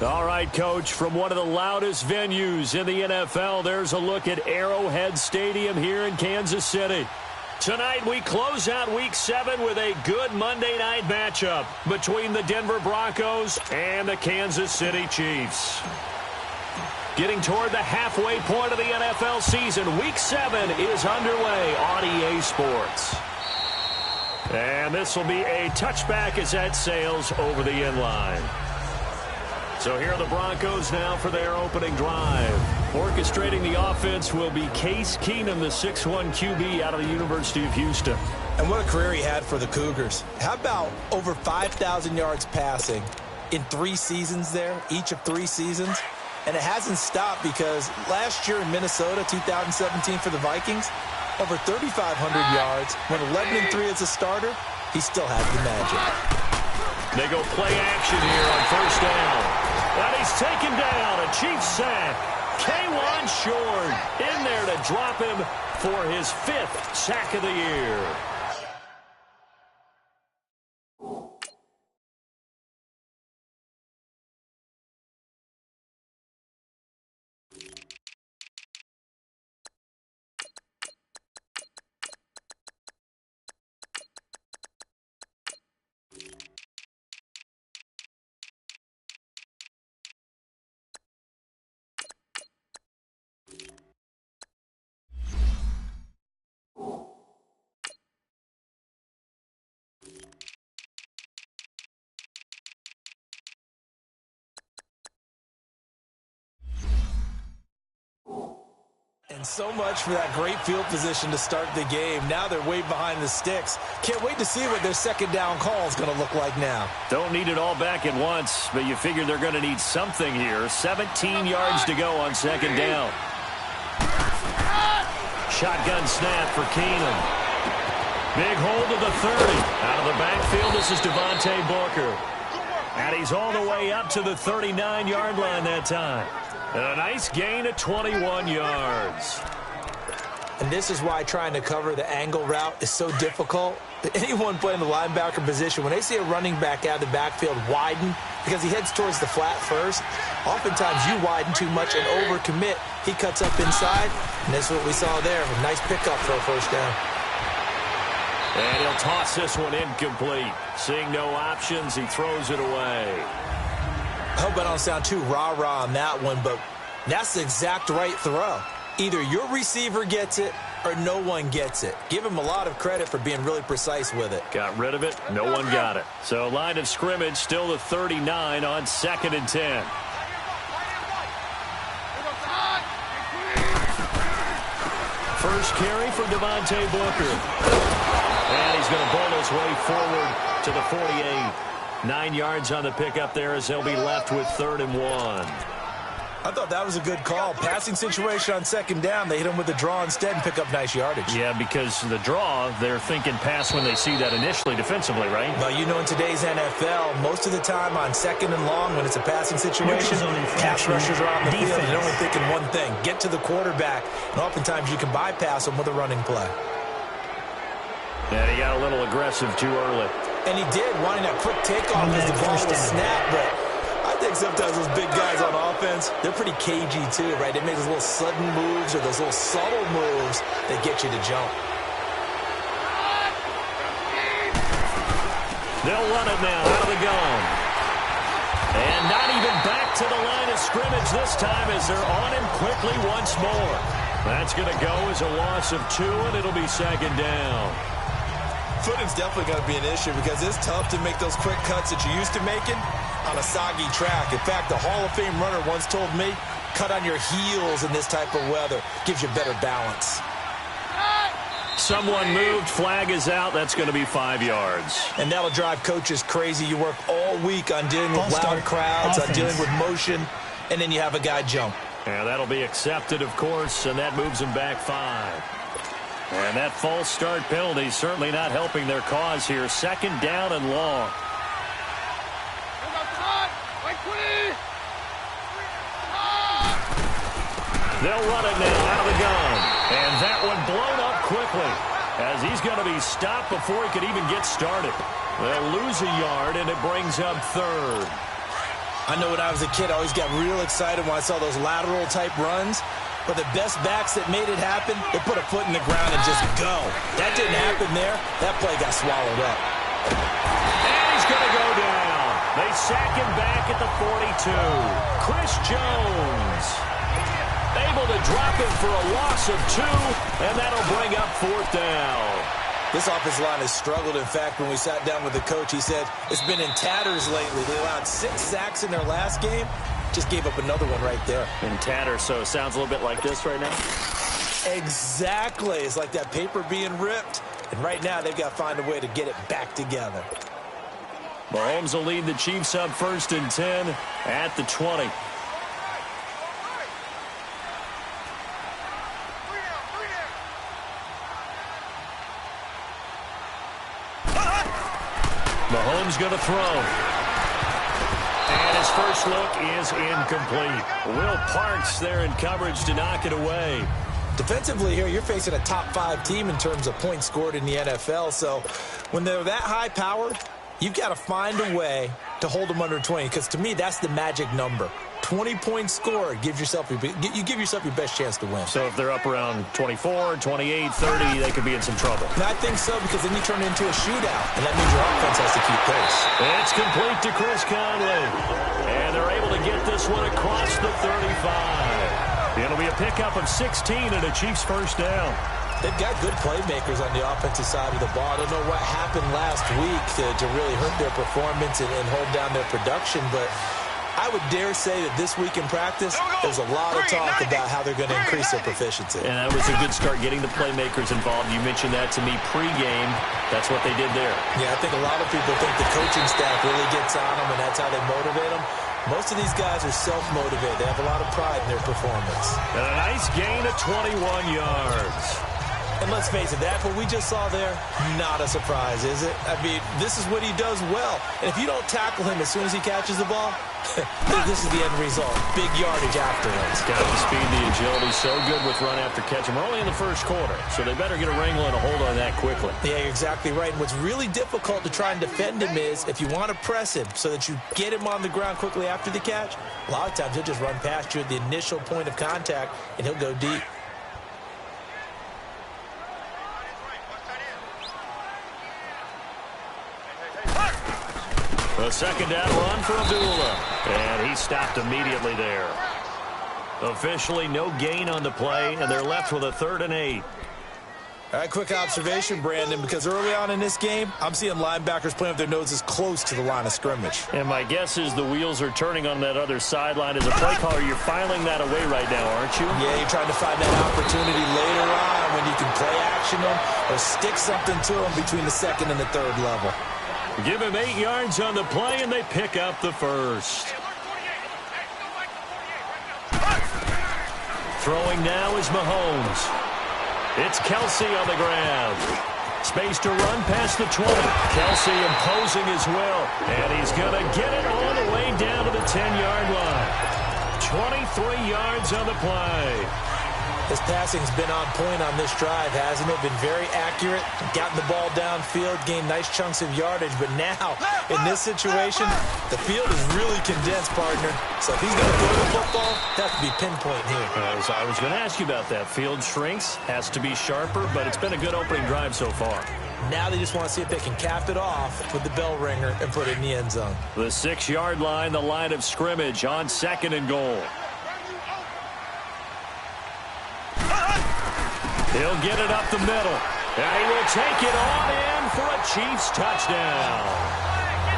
All right, Coach, from one of the loudest venues in the NFL, there's a look at Arrowhead Stadium here in Kansas City. Tonight, we close out Week 7 with a good Monday night matchup between the Denver Broncos and the Kansas City Chiefs. Getting toward the halfway point of the NFL season, Week 7 is underway on EA Sports. And this will be a touchback as that sails over the end line. So here are the Broncos now for their opening drive. Orchestrating the offense will be Case Keenum, the 6'1 QB out of the University of Houston. And what a career he had for the Cougars. How about over 5,000 yards passing in 3 seasons there, each of 3 seasons? And it hasn't stopped because last year in Minnesota, 2017 for the Vikings, over 3,500 yards. Went 11-3 as a starter. He still has the magic. They go play action here on first down. And he's taken down. A Chiefs sack. K'Wan Short in there to drop him for his 5th sack of the year. And so much for that great field position to start the game. Now they're way behind the sticks. Can't wait to see what their second down call is going to look like now. Don't need it all back at once, but you figure they're going to need something here. 17 yards to go on second down. Shotgun snap for Keenum. Big hold to the 30. Out of the backfield, this is Devontae Booker. And he's all the way up to the 39-yard line that time. And a nice gain of 21 yards. And this is why trying to cover the angle route is so difficult. Anyone playing the linebacker position, when they see a running back out of the backfield widen, because he heads towards the flat first, oftentimes you widen too much and overcommit. He cuts up inside, and that's what we saw there. A nice pickup for a first down. And he'll toss this one incomplete. Seeing no options, he throws it away. I hope I don't sound too rah-rah on that one, but that's the exact right throw. Either your receiver gets it or no one gets it. Give him a lot of credit for being really precise with it. Got rid of it. No one got it. So line of scrimmage still the 39 on 2nd and 10. First carry for Devontae Booker. And he's going to bowl his way forward to the 48. 9 yards on the pickup there as they'll be left with 3rd and 1. I thought that was a good call. Passing situation on second down. They hit him with a draw instead and pick up nice yardage. Yeah, because the draw, they're thinking pass when they see that initially defensively, right? Well, you know, in today's NFL, most of the time on second and long when it's a passing situation, pass rushers are on the field and they're only thinking one thing, get to the quarterback. And oftentimes you can bypass them with a running play. And he got a little aggressive too early. And he did, wanting that quick takeoff as the ball was snapped, but I think sometimes those big guys on offense, they're pretty cagey too, right? They make those little sudden moves or those little subtle moves that get you to jump. They'll run it now out of the gun. And not even back to the line of scrimmage this time as they're on him quickly once more. That's going to go as a loss of 2, and it'll be 2nd down. Footing's definitely going to be an issue because it's tough to make those quick cuts that you're used to making on a soggy track. In fact, the Hall of Fame runner once told me, cut on your heels in this type of weather. Gives you better balance. Someone moved. Flag is out. That's going to be 5 yards. And that'll drive coaches crazy. You work all week on dealing with loud crowds, on dealing with motion, and then you have a guy jump. Yeah, that'll be accepted, of course, and that moves him back 5. And that false start penalty certainly not helping their cause here. 2nd down and long. They'll run it now out of the gun. And that one blown up quickly as he's going to be stopped before he could even get started. They'll lose a yard, and it brings up 3rd. I know when I was a kid, I always got real excited when I saw those lateral-type runs. But the best backs that made it happen, they put a foot in the ground and just go. That didn't happen there. That play got swallowed up. And he's going to go down. They sack him back at the 42. Chris Jones able to drop him for a loss of 2, and that'll bring up 4th down. This offensive line has struggled. In fact, when we sat down with the coach, he said it's been in tatters lately. They allowed 6 sacks in their last game. Just gave up another one right there. In tatters, so it sounds a little bit like this right now? Exactly. It's like that paper being ripped. And right now, they've got to find a way to get it back together. Mahomes will lead the Chiefs up 1st and 10 at the 20. Mahomes going to throw. And his first look is incomplete. Will Parks there in coverage to knock it away. Defensively here, you're facing a top 5 team in terms of points scored in the NFL. So when they're that high-powered, you've got to find a way to hold them under 20. Because to me, that's the magic number. 20 points scored gives yourself you give yourself your best chance to win. So if they're up around 24, 28, 30, they could be in some trouble. And I think so, because then you turn it into a shootout, and that means your offense has to keep pace. It's complete to Chris Conley. And they're able to get this one across the 35. It'll be a pickup of 16 and a Chiefs first down. They've got good playmakers on the offensive side of the ball. I don't know what happened last week to really hurt their performance and hold down their production, but I would dare say that this week in practice, there's a lot of talk about how they're going to increase their proficiency. And that was a good start, getting the playmakers involved. You mentioned that to me pregame. That's what they did there. Yeah, I think a lot of people think the coaching staff really gets on them, and that's how they motivate them. Most of these guys are self-motivated. They have a lot of pride in their performance. And a nice gain of 21 yards. And let's face it, that's what we just saw there. Not a surprise, is it? I mean, this is what he does well. And if you don't tackle him as soon as he catches the ball, this is the end result. Big yardage afterwards. Got the speed, the agility, so good with run after catch. And we're only in the first quarter, so they better get a wrangle and a hold on that quickly. Yeah, you're exactly right. And what's really difficult to try and defend him is if you want to press him so that you get him on the ground quickly after the catch, a lot of times he'll just run past you at the initial point of contact, and he'll go deep. A second down run for Abdullah. And he stopped immediately there. Officially no gain on the play, and they're left with a 3rd and 8. All right, quick observation, Brandon, because early on in this game, I'm seeing linebackers playing with their noses close to the line of scrimmage. And my guess is the wheels are turning on that other sideline. As a play caller, you're filing that away right now, aren't you? Yeah, you're trying to find that opportunity later on when you can play action them or stick something to them between the 2nd and the 3rd level. Give him 8 yards on the play, and they pick up the first. Throwing now is Mahomes. It's Kelsey on the ground. Space to run past the 20. Kelsey imposing his will, and he's going to get it all the way down to the 10-yard line. 23 yards on the play. His passing's been on point on this drive, hasn't it? Been very accurate, gotten the ball downfield, gained nice chunks of yardage. But now, in this situation, the field is really condensed, partner. So if he's going to throw the football, it has to be pinpoint here. I was going to ask you about that. Field shrinks, has to be sharper, but it's been a good opening drive so far. Now they just want to see if they can cap it off with the bell ringer and put it in the end zone. The 6-yard line, the line of scrimmage on 2nd and goal. He'll get it up the middle. And he will take it on in for a Chiefs touchdown.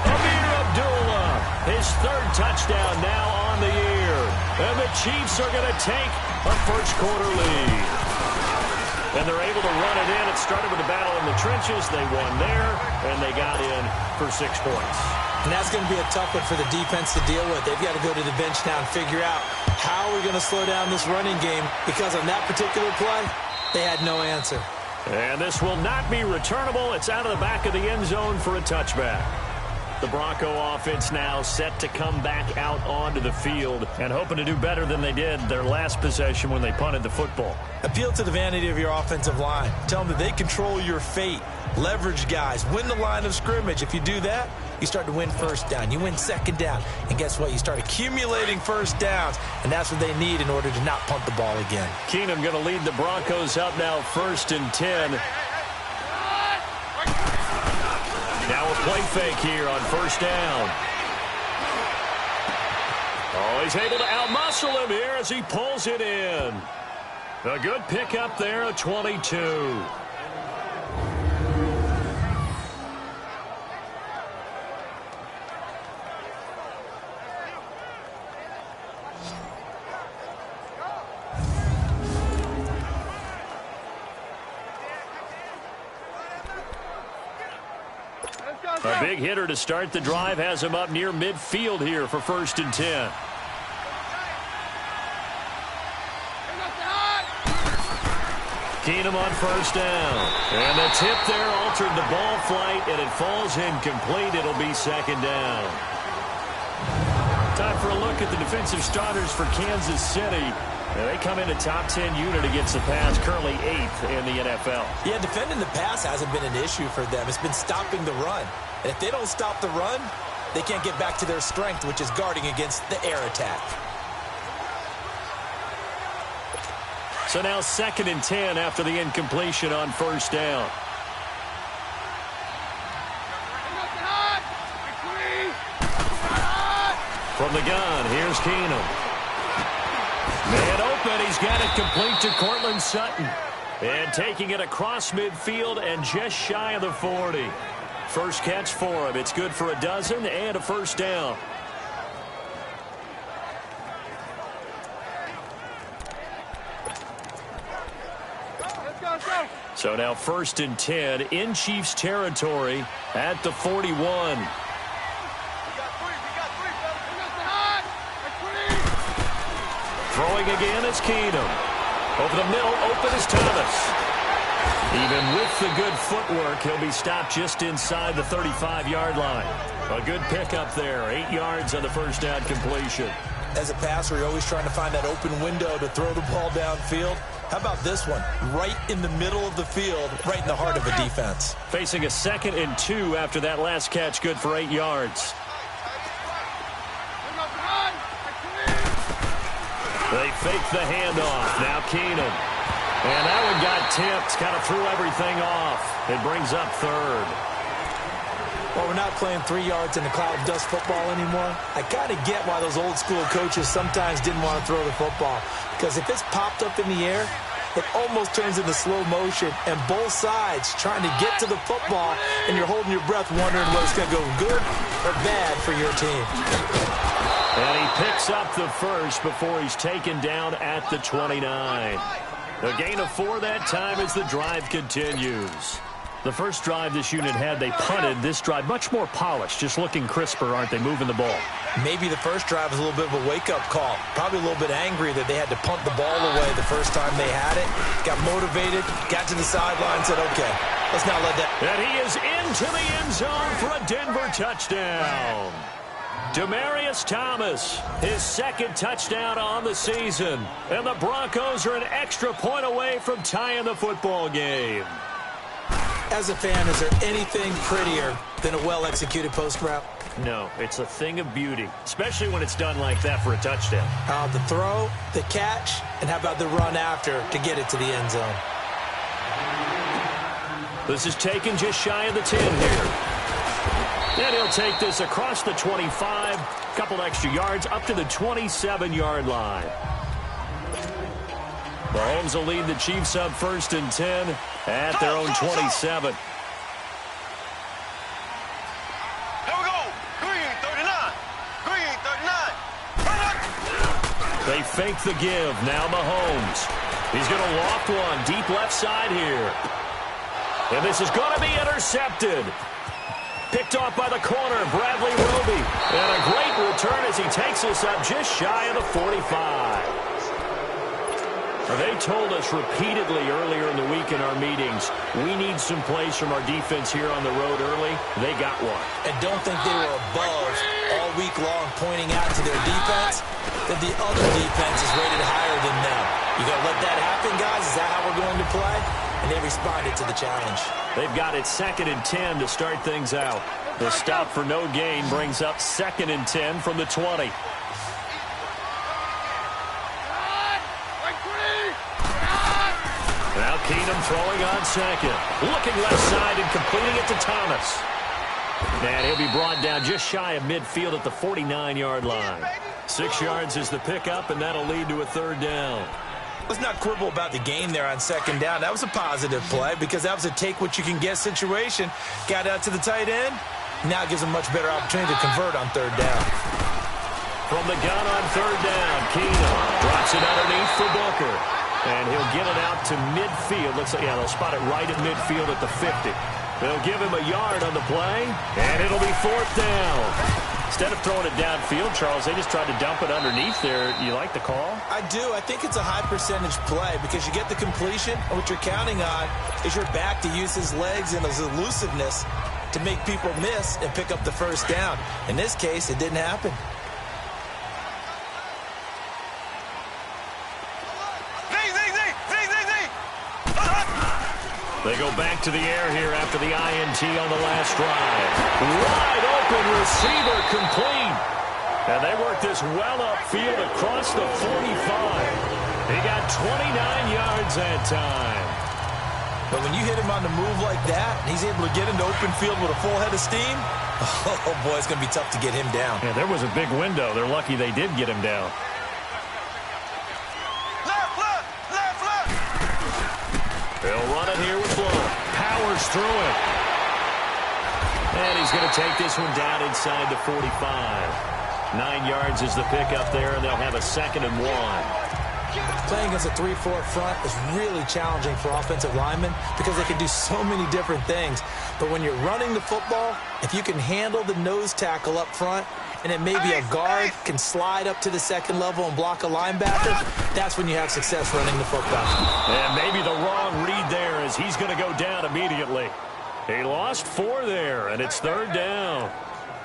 Abdullah, his 3rd touchdown now on the year. And the Chiefs are going to take a first-quarter lead. And they're able to run it in. It started with a battle in the trenches. They won there, and they got in for 6 points. And that's going to be a tough one for the defense to deal with. They've got to go to the bench now and figure out how we're going to slow down this running game, because on that particular play, they had no answer. And this will not be returnable. It's out of the back of the end zone for a touchback. The Bronco offense now set to come back out onto the field and hoping to do better than they did their last possession when they punted the football. Appeal to the vanity of your offensive line. Tell them that they control your fate. leverage guys, win the line of scrimmage. If you do that, you start to win first down. You win second down. And guess what? You start accumulating first downs, and that's what they need in order to not punt the ball again. Keenum going to lead the Broncos up now 1st and 10. Now a play fake here on 1st down. Oh, he's able to outmuscle him here as he pulls it in. A good pickup there at 22. A big hitter to start the drive has him up near midfield here for 1st and 10. Keenum on 1st down. And the tip there altered the ball flight, and it falls incomplete. It'll be 2nd down. Time for a look at the defensive starters for Kansas City. Now they come in a top 10 unit against the pass, currently 8th in the NFL. Yeah, defending the pass hasn't been an issue for them. It's been stopping the run. And if they don't stop the run, they can't get back to their strength, which is guarding against the air attack. So now 2nd and 10 after the incompletion on 1st down. From the gun, here's Keenum. Man open, he's got it complete to Cortland Sutton. And taking it across midfield and just shy of the 40. First catch for him. It's good for a dozen and a 1st down. So now 1st and 10 in Chiefs territory at the 41. Throwing again is Keenum. Over the middle, open is Thomas. Even with the good footwork, he'll be stopped just inside the 35-yard line. A good pickup there. 8 yards on the 1st down completion. As a passer, you're always trying to find that open window to throw the ball downfield. How about this one? Right in the middle of the field, right in the heart of a defense. Facing a 2nd and 2 after that last catch, good for 8 yards. They fake the handoff. Now Keenum. And that one got tipped. Kind of threw everything off. It brings up 3rd. Well, we're not playing 3 yards in the cloud of dust football anymore. I kind of get why those old school coaches sometimes didn't want to throw the football. Because if it's popped up in the air, it almost turns into slow motion. And both sides trying to get to the football, and you're holding your breath wondering whether it's going to go good or bad for your team. And he picks up the first before he's taken down at the 29. A gain of 4 that time as the drive continues. The first drive this unit had, they punted. This drive, much more polished, just looking crisper, aren't they, moving the ball? Maybe the first drive was a little bit of a wake-up call. Probably a little bit angry that they had to punt the ball away the first time they had it. Got motivated, got to the sideline, said, okay, let's not let that. And he is into the end zone for a Denver touchdown. Demaryius Thomas, his 2nd touchdown on the season. And the Broncos are an extra point away from tying the football game. As a fan, is there anything prettier than a well-executed post route? No, it's a thing of beauty, especially when it's done like that for a touchdown. The throw, the catch, and how about the run after to get it to the end zone? This is taken just shy of the 10 here. And he'll take this across the 25, couple extra yards, up to the 27-yard line. Mahomes will lead the Chiefs up 1st and 10 at their own 27. Here we go. Green, 39. Green, 39. They fake the give. Now Mahomes. He's going to loft one deep left side here. And this is going to be intercepted. Picked off by the corner, Bradley Roby. And a great return as he takes us up just shy of the 45. They told us repeatedly earlier in the week in our meetings, we need some plays from our defense here on the road early. They got one. And don't think they were above all week long pointing out to their defense that the other defense is rated higher than them. You going to let that happen, guys? Is that how we're going to play? and they responded to the challenge. They've got it 2nd and 10 to start things out. The stop for no gain brings up 2nd and 10 from the 20. Now Keenum throwing on 2nd. Looking left side and completing it to Thomas. And he'll be brought down just shy of midfield at the 49-yard line. 6 yards is the pickup, and that'll lead to a 3rd down. Let's not quibble about the gain there on 2nd down. That was a positive play because that was a take-what-you-can-get situation. Got out to the tight end. Now gives a much better opportunity to convert on 3rd down. From the gun on 3rd down, Keenum drops it underneath for Booker. And he'll get it out to midfield. Looks like, yeah, they'll spot it right at midfield at the 50. They'll give him a yard on the play, and it'll be 4th down. Instead of throwing it downfield, Charles, they just tried to dump it underneath there. You like the call? I do. I think it's a high-percentage play because you get the completion, and what you're counting on is your back to use his legs and his elusiveness to make people miss and pick up the 1st down. In this case, it didn't happen. They go back to the air here after the INT on the last drive. Wide open receiver complete. And they work this well upfield across the 45. He got 29 yards that time. But when you hit him on the move like that, and he's able to get into open field with a full head of steam, oh boy, it's going to be tough to get him down. Yeah, there was a big window. They're lucky they did get him down. They'll run it here with Blow. Powers through it. And he's going to take this one down inside the 45. 9 yards is the pickup there, and they'll have a 2nd and 1. Playing against a 3-4 front is really challenging for offensive linemen because they can do so many different things. But when you're running the football, if you can handle the nose tackle up front, and then maybe a guard can slide up to the 2nd level and block a linebacker, that's when you have success running the football. And maybe the wrong read there as he's going to go down immediately. He lost 4 there, and it's 3rd down.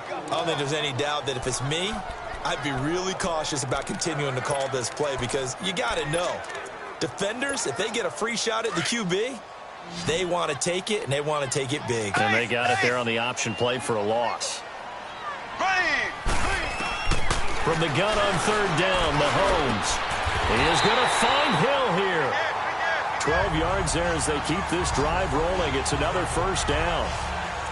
I don't think there's any doubt that if it's me, I'd be really cautious about continuing to call this play because you got to know, defenders, if they get a free shot at the QB, they want to take it, and they want to take it big. And they got it there on the option play for a loss. From the gun on 3rd down, Mahomes. He is going to find Hill here. 12 yards there as they keep this drive rolling. It's another 1st down.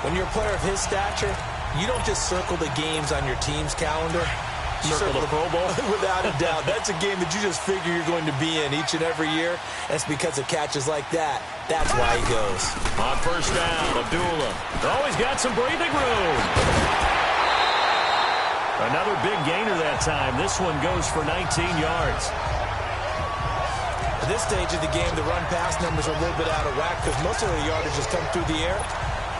When you're a player of his stature, you don't just circle the games on your team's calendar. You circle the Pro Bowl? Without a doubt. That's a game that you just figure you're going to be in each and every year. That's because of catches like that. That's why he goes. On 1st down, Abdullah. Oh, he's got some breathing room. Another big gainer that time. This one goes for 19 yards. At this stage of the game, the run-pass numbers are a little bit out of whack because most of the yardage has come through the air.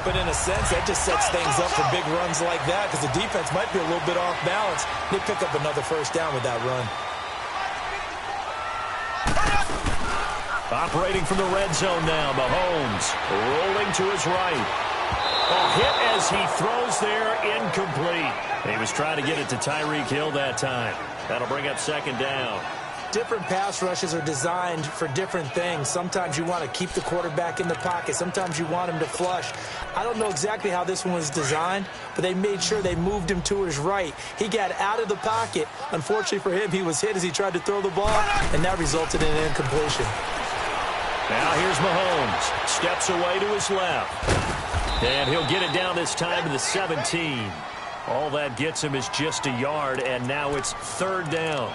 But in a sense, that just sets things up for big runs like that because the defense might be a little bit off balance. They pick up another 1st down with that run. Operating from the red zone now, Mahomes rolling to his right. A hit as he throws there, incomplete. He was trying to get it to Tyreek Hill that time. That'll bring up 2nd down. Different pass rushes are designed for different things. Sometimes you want to keep the quarterback in the pocket. Sometimes you want him to flush. I don't know exactly how this one was designed, but they made sure they moved him to his right. He got out of the pocket. Unfortunately for him, he was hit as he tried to throw the ball, and that resulted in an incompletion. Now here's Mahomes. Steps away to his left. And he'll get it down this time to the 17. All that gets him is just a yard, and now it's 3rd down.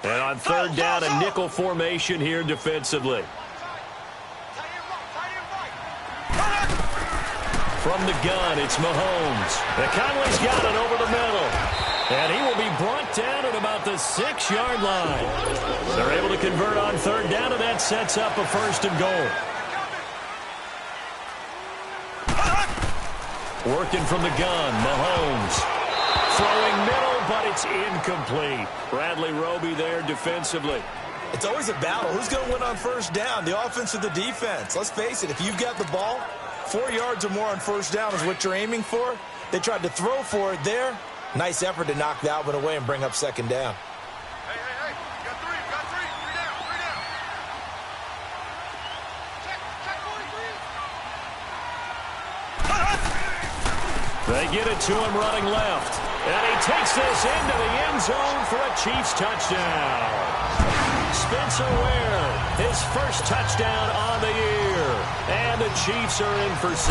And on 3rd down, a nickel formation here defensively. From the gun, it's Mahomes. And Conley's got it over the middle. And he will be brought down at about the 6-yard line. They're able to convert on 3rd down, and that sets up a 1st and goal. Working from the gun, Mahomes. Throwing middle, but it's incomplete. Bradley Roby there defensively. It's always a battle. Who's going to win on 1st down, the offense or the defense? Let's face it, if you've got the ball, 4 yards or more on 1st down is what you're aiming for. They tried to throw for it there. Nice effort to knock that one away and bring up second down. Hey, hey, hey. Got three. Three down. Check 43. They get it to him running left. And he takes this into the end zone for a Chiefs touchdown. Spencer Ware, his first touchdown on the year. And the Chiefs are in for 6.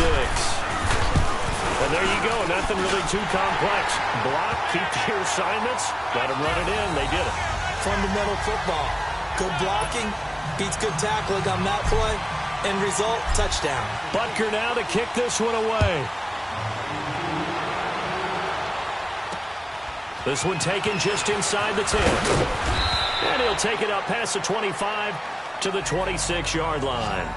And there you go, nothing really too complex. Block, keep your assignments, let them run it in. They did it. Fundamental football. Good blocking, beats good tackling on that play. End result, touchdown. Butker now to kick this one away. This one taken just inside the 10. And he'll take it up past the 25 to the 26-yard line.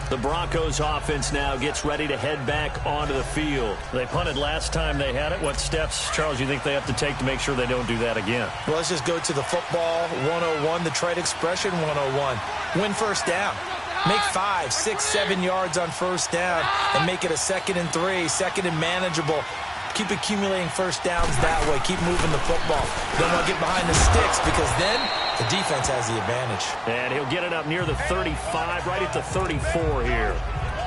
The Broncos offense now gets ready to head back onto the field. They punted last time they had it. What steps, Charles, you think they have to take to make sure they don't do that again? Well, let's just go to the football 101, the trade expression 101. Win first down. Make 5, 6, 7 yards on first down and make it a 2nd and 3, 2nd and manageable. Keep accumulating first downs that way. Keep moving the football. Don't want to get behind the sticks because then the defense has the advantage. And he'll get it up near the 35, right at the 34 here.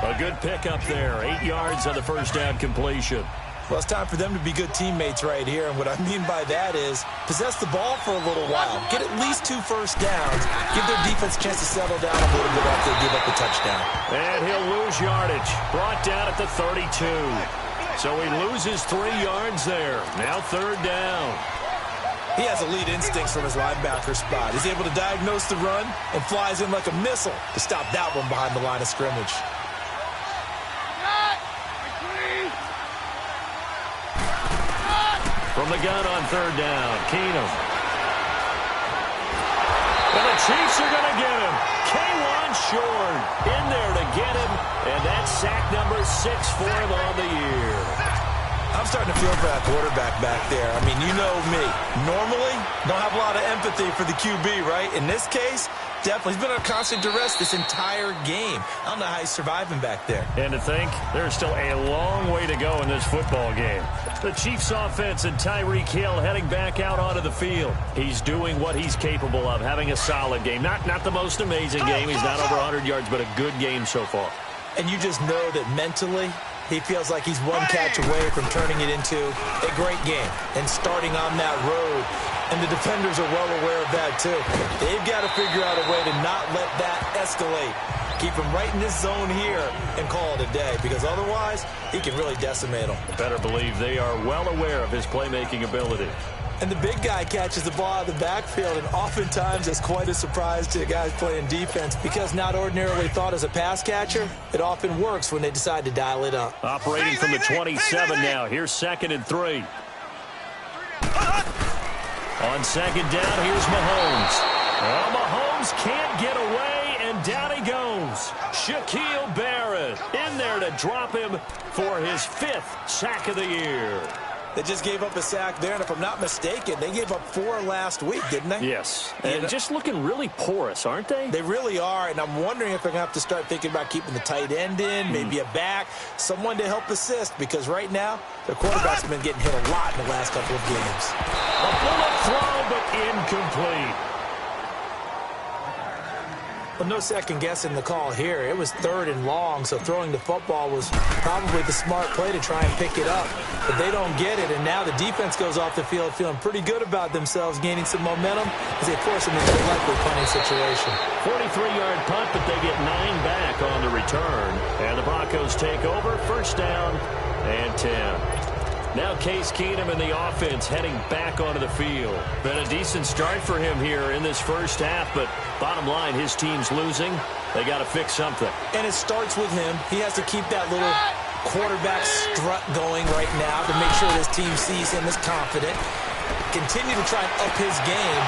A good pickup there. 8 yards on the first down completion. Well, it's time for them to be good teammates right here. And what I mean by that is possess the ball for a little while. Get at least 2 first downs. Give their defense a chance to settle down a little bit after they give up a touchdown. And he'll lose yardage. Brought down at the 32. So he loses 3 yards there. Now 3rd down. He has elite instincts from his linebacker spot. He's able to diagnose the run and flies in like a missile to stop that one behind the line of scrimmage. From the gun on 3rd down, Keenum. And the Chiefs are going to get him. K'Wan Short in there to get him. And that's sack number 6 for him on the year. I'm starting to feel for that quarterback back there. I mean, you know me. Normally, don't have a lot of empathy for the QB, right? In this case, definitely. He's been under constant duress this entire game. I don't know how he's surviving back there. And to think, there's still a long way to go in this football game. The Chiefs offense and Tyreek Hill heading back out onto the field. He's doing what he's capable of, having a solid game. Not the most amazing game. He's not over 100 yards, but a good game so far. And you just know that mentally, he feels like he's one catch away from turning it into a great game and starting on that road. And the defenders are well aware of that, too. They've got to figure out a way to not let that escalate. Keep him right in this zone here and call it a day, because otherwise, he can really decimate them. Better believe they are well aware of his playmaking ability. And the big guy catches the ball out of the backfield, and oftentimes it's quite a surprise to the guys playing defense, because not ordinarily thought as a pass catcher, it often works when they decide to dial it up. Operating from the 27 now. Here's 2nd and 3. On 2nd down, here's Mahomes. Well, Mahomes can't get away, and down he goes. Shaquille Barrett in there to drop him for his 5th sack of the year. They just gave up a sack there, and if I'm not mistaken, they gave up 4 last week, didn't they? Yes, and just looking really porous, aren't they? They really are, and I'm wondering if they're going to have to start thinking about keeping the tight end in, maybe a back, someone to help assist, because right now, their quarterback's been getting hit a lot in the last couple of games. A bullet throw, but incomplete. Well, no second guessing the call here. It was 3rd and long, so throwing the football was probably the smart play to try and pick it up. But they don't get it, and now the defense goes off the field feeling pretty good about themselves, gaining some momentum as they force them into a likely punting situation. 43-yard punt, but they get 9 back on the return. And the Broncos take over, 1st down and 10. Now Case Keenum and the offense heading back onto the field. Been a decent start for him here in this first half, but bottom line, his team's losing. They got to fix something. And it starts with him. He has to keep that little quarterback strut going right now to make sure his team sees him as confident. Continue to try and up his game,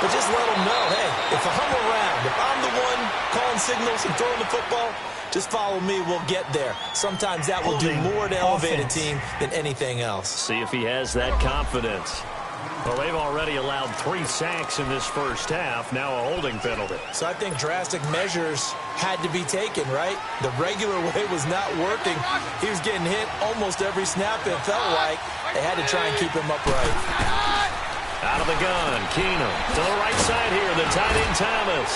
but just let him know, hey, if I'm around, if I'm the one calling signals and throwing the football, just follow me, we'll get there. Sometimes that will do more to elevate a team than anything else. See if he has that confidence. Well, they've already allowed 3 sacks in this first half. Now a holding penalty. So I think drastic measures had to be taken, right? The regular way was not working. He was getting hit almost every snap, it felt like. They had to try and keep him upright. Out of the gun, Keenum to the right side here, the tight end Thomas.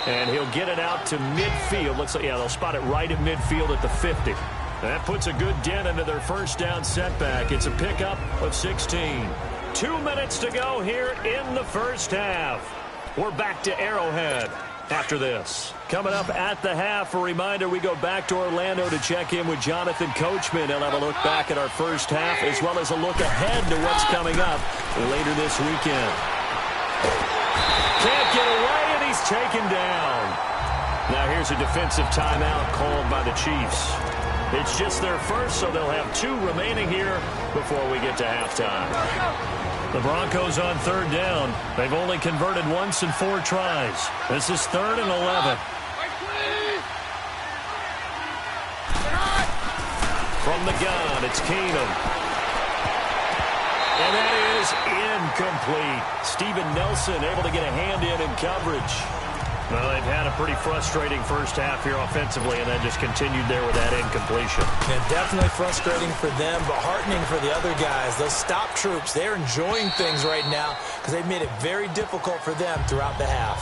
And he'll get it out to midfield. Looks like, yeah, they'll spot it right at midfield at the 50. That puts a good dent into their first down setback. It's a pickup of 16. 2 minutes to go here in the first half. We're back to Arrowhead after this. Coming up at the half, a reminder, we go back to Orlando to check in with Jonathan Coachman. He'll have a look back at our first half as well as a look ahead to what's coming up later this weekend. Can't get away, and he's taken down. Now here's a defensive timeout called by the Chiefs. It's just their first, so they'll have 2 remaining here before we get to halftime. The Broncos on third down. They've only converted once in 4 tries. This is 3rd and 11. From the gun, it's Keenum. And that is incomplete. Steven Nelson able to get a hand in coverage. Well, they've had a pretty frustrating first half here offensively, and that just continued there with that incompletion. And definitely frustrating for them, but heartening for the other guys. Those stop troops, they're enjoying things right now because they've made it very difficult for them throughout the half.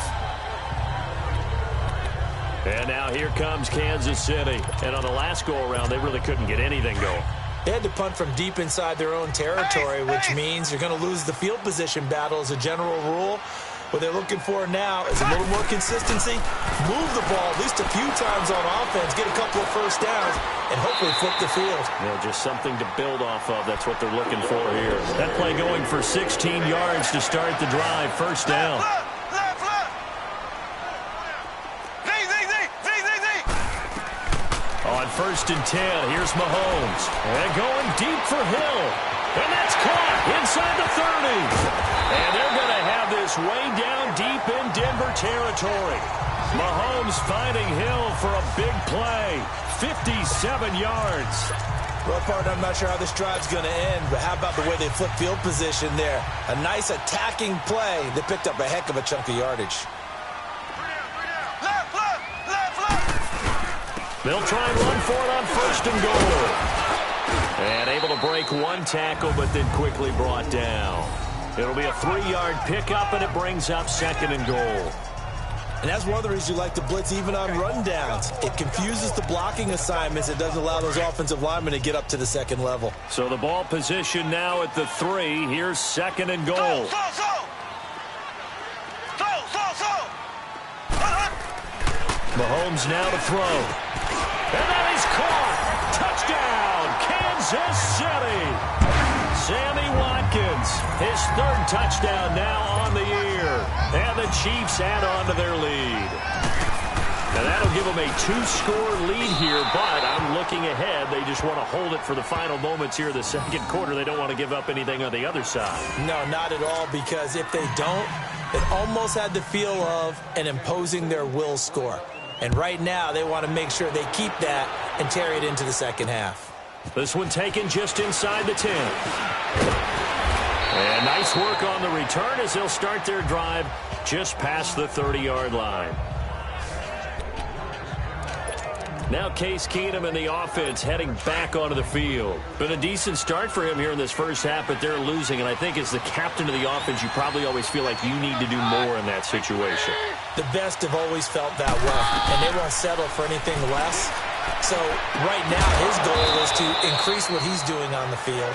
And now here comes Kansas City. And on the last go-around, they really couldn't get anything going. They had to punt from deep inside their own territory, which means you're going to lose the field position battle as a general rule. What they're looking for now is a little more consistency, move the ball at least a few times on offense, get a couple of first downs, and hopefully flip the field. Yeah, just something to build off of. That's what they're looking for here. That play going for 16 yards to start the drive. First down. On 1st and 10, here's Mahomes. And going deep for Hill. And that's caught inside the 30. And they're going to have this way down deep in Denver territory. Mahomes finding Hill for a big play. 57 yards. Well, partner, I'm not sure how this drive's going to end, but how about the way they flip field position there? A nice attacking play that picked up a heck of a chunk of yardage. They'll try and run for it on 1st and goal. And able to break 1 tackle, but then quickly brought down. It'll be a 3-yard pickup, and it brings up 2nd and goal. And that's one of the reasons you like to blitz even on rundowns. It confuses the blocking assignments. It doesn't allow those offensive linemen to get up to the 2nd level. So the ball position now at the 3. Here's 2nd and goal. Mahomes now to throw. And that is caught. Touchdown, Kansas City. Sammy Watkins, his 3rd touchdown now on the year. And the Chiefs add on to their lead. And that'll give them a 2-score lead here, but I'm looking ahead. They just want to hold it for the final moments here in the 2nd quarter. They don't want to give up anything on the other side. No, not at all, because if they don't, it almost had the feel of an imposing their will score. And right now, they want to make sure they keep that and carry it into the 2nd half. This one taken just inside the 10. And nice work on the return as they'll start their drive just past the 30-yard line. Now Case Keenum and the offense heading back onto the field. Been a decent start for him here in this first half, but they're losing. And I think as the captain of the offense, you probably always feel like you need to do more in that situation. The best have always felt that way, and they won't settle for anything less. So right now, his goal is to increase what he's doing on the field,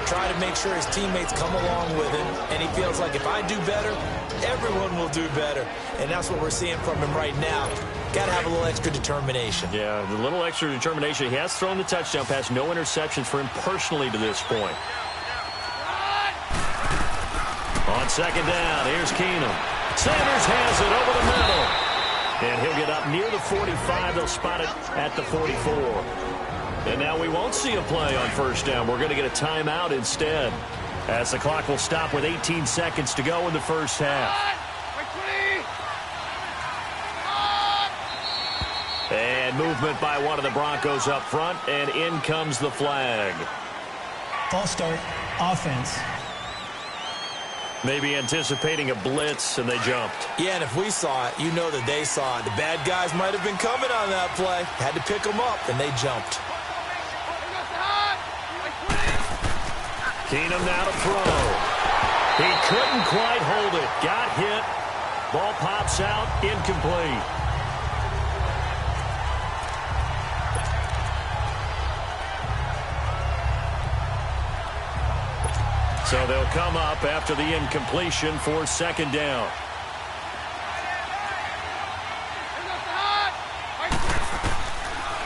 try to make sure his teammates come along with him, and he feels like if I do better, everyone will do better. And that's what we're seeing from him right now. Got to have a little extra determination. Yeah, the little extra determination. He has thrown the touchdown pass, no interceptions for him personally to this point. On 2nd down, here's Keenum. Sanders has it over the middle. And he'll get up near the 45. They'll spot it at the 44. And now we won't see a play on 1st down. We're going to get a timeout instead, as the clock will stop with 18 seconds to go in the first half. And movement by one of the Broncos up front, and in comes the flag. False start, offense. Maybe anticipating a blitz, and they jumped. Yeah, and if we saw it, you know that they saw it. The bad guys might have been coming on that play. Had to pick them up, and they jumped. Keenum now to throw. He couldn't quite hold it. Got hit. Ball pops out, incomplete. So they'll come up after the incompletion for second down.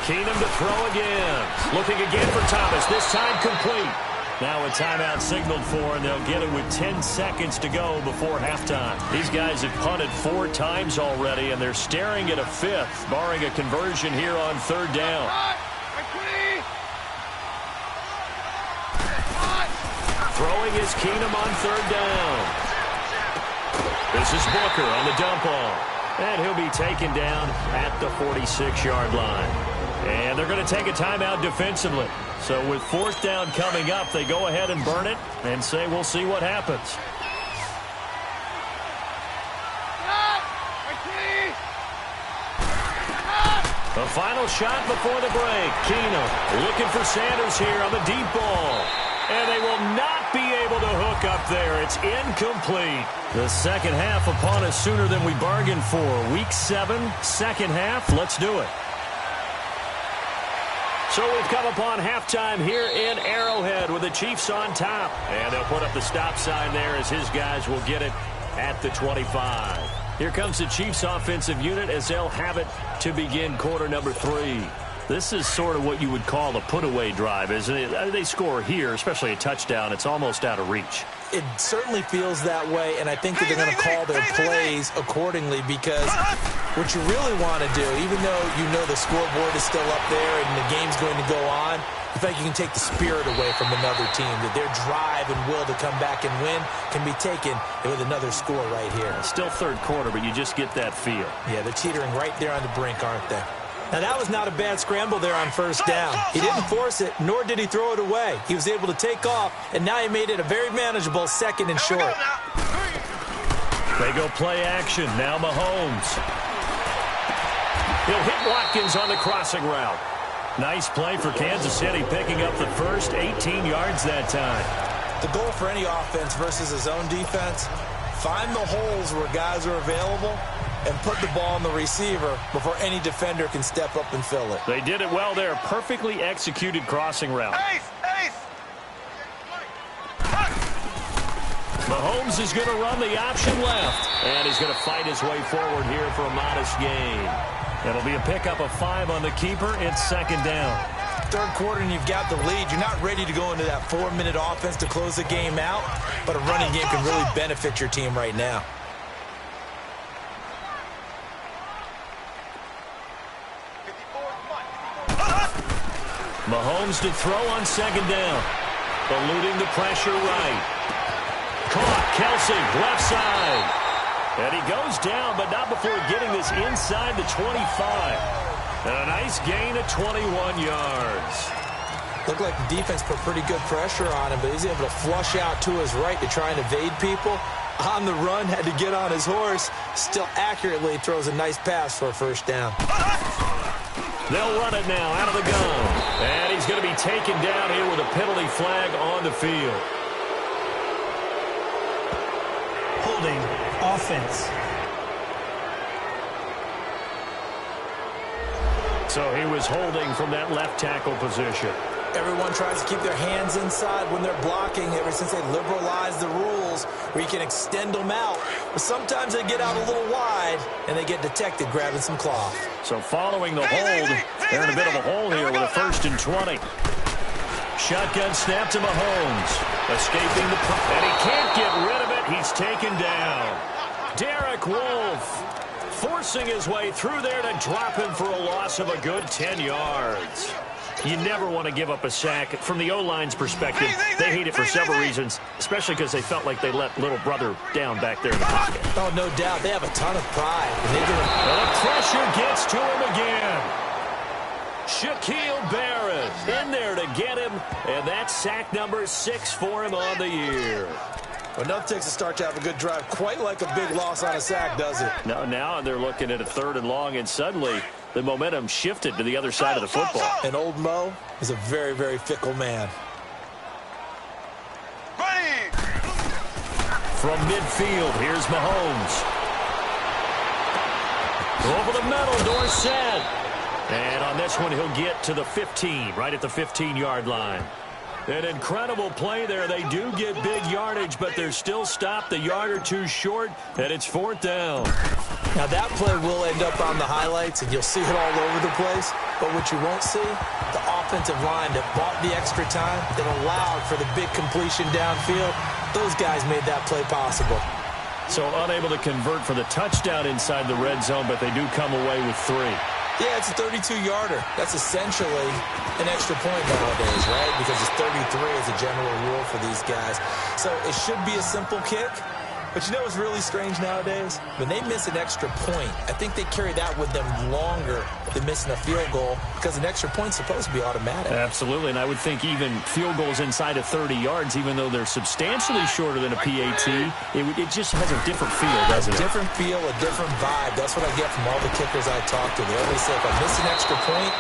Keenum to throw again. Looking again for Thomas. This time complete. Now a timeout signaled for, and they'll get it with 10 seconds to go before halftime. These guys have punted 4 times already, and they're staring at a 5th, barring a conversion here on third down. Throwing is Keenum on third down. This is Booker on the dump off. And he'll be taken down at the 46-yard line. And they're going to take a timeout defensively. So with fourth down coming up, they go ahead and burn it and say we'll see what happens. The final shot before the break. Keenum looking for Sanders here on the deep ball. And they will not be able to hook up there. It's incomplete. The second half upon us sooner than we bargained for. Week 7, second half. Let's do it. So we've come upon halftime here in Arrowhead with the Chiefs on top. And they'll put up the stop sign there as his guys will get it at the 25. Here comes the Chiefs offensive unit as they'll have it to begin quarter number 3. This is sort of what you would call a put-away drive, isn't it? They score here, especially a touchdown. It's almost out of reach. It certainly feels that way, and I think that they're going to call their plays accordingly because what you really want to do, even though you know the scoreboard is still up there and the game's going to go on, I feel like you can take the spirit away from another team, that their drive and will to come back and win can be taken with another score right here. Still third quarter, but you just get that feel. Yeah, they're teetering right there on the brink, aren't they? Now, that was not a bad scramble there on first down. He didn't force it, nor did he throw it away. He was able to take off, and now he made it a very manageable second and short. They go play action. Now Mahomes. He'll hit Watkins on the crossing route. Nice play for Kansas City, picking up the first 18 yards that time. The goal for any offense versus his own defense, find the holes where guys are available and put the ball on the receiver before any defender can step up and fill it. They did it well there. Perfectly executed crossing route. Mahomes is going to run the option left. And he's going to fight his way forward here for a modest gain. It'll be a pickup of 5 on the keeper. It's second down. Third quarter and you've got the lead. You're not ready to go into that 4-minute offense to close the game out, but a running game can really benefit your team right now. Mahomes to throw on second down. Eluding the pressure right. Caught. Kelsey, left side. And he goes down, but not before getting this inside the 25. And a nice gain of 21 yards. Looked like the defense put pretty good pressure on him, but he's able to flush out to his right to try and evade people. On the run, had to get on his horse. Still accurately throws a nice pass for a first down. They'll run it now out of the gun. And he's going to be taken down here with a penalty flag on the field. Holding offense. So he was holding from that left tackle position. Everyone tries to keep their hands inside when they're blocking ever since they liberalized the rules where you can extend them out. But sometimes they get out a little wide and they get detected grabbing some cloth. So following the hold, they're in a bit of a hole here with a 1st and 20. Shotgun snap to Mahomes. Escaping the punt. And he can't get rid of it. He's taken down. Derek Wolfe forcing his way through there to drop him for a loss of a good 10 yards. You never want to give up a sack. From the O-line's perspective, they hate it for several reasons, especially because they felt like they let little brother down back there in the pocket. Oh, no doubt. They have a ton of pride. And the pressure gets to him again. Shaquille Barrett in there to get him, and that's sack number 6 for him on the year. Well, nothing takes a start to have a good drive, quite like a big loss on a sack, does it? No, now they're looking at a 3rd and long, and suddenly the momentum shifted to the other side of the football. And old Mo is a very, very fickle man. Ready. From midfield, here's Mahomes. Over the middle, Dorsett. And on this one, he'll get to the 15, right at the 15-yard line. An incredible play there. They do get big yardage, but they're still stopped a yard or two short, and it's 4th down. Now, that play will end up on the highlights, and you'll see it all over the place. But what you won't see, the offensive line that bought the extra time, that allowed for the big completion downfield, those guys made that play possible. So unable to convert for the touchdown inside the red zone, but they do come away with 3. Yeah, it's a 32-yarder. That's essentially an extra point nowadays, right? Because it's 33 as a general rule for these guys. So it should be a simple kick. But you know what's really strange nowadays? When they miss an extra point, I think they carry that with them longer than missing a field goal because an extra point's supposed to be automatic. Absolutely, and I would think even field goals inside of 30 yards, even though they're substantially shorter than a PAT, it just has a different feel, doesn't it? A different feel, a different vibe. That's what I get from all the kickers I talk to. They always say, if I miss an extra point,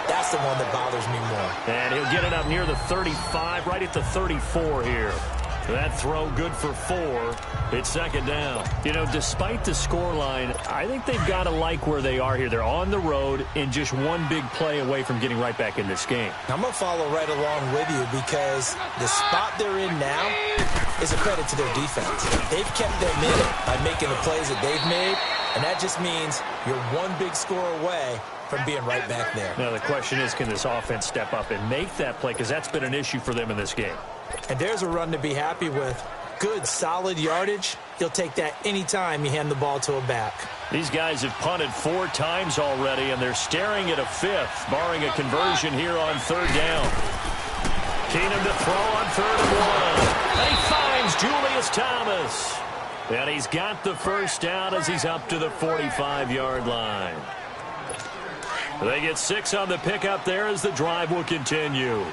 that's the one that bothers me more. And he'll get it up near the 35, right at the 34 here. That throw good for 4. It's 2nd down. You know, despite the scoreline, I think they've got to like where they are here. They're on the road and just one big play away from getting right back in this game. I'm going to follow right along with you because the spot they're in now is a credit to their defense. They've kept them in it by making the plays that they've made, and that just means you're one big score away from being right back there. Now, the question is, can this offense step up and make that play? Because that's been an issue for them in this game. And there's a run to be happy with. Good, solid yardage. He'll take that anytime you hand the ball to a back. These guys have punted 4 times already, and they're staring at a 5th, barring a conversion here on 3rd down. Keenum to throw on 3rd and 1. And he finds Julius Thomas. And he's got the 1st down as he's up to the 45-yard line. They get 6 on the pickup there as the drive will continue.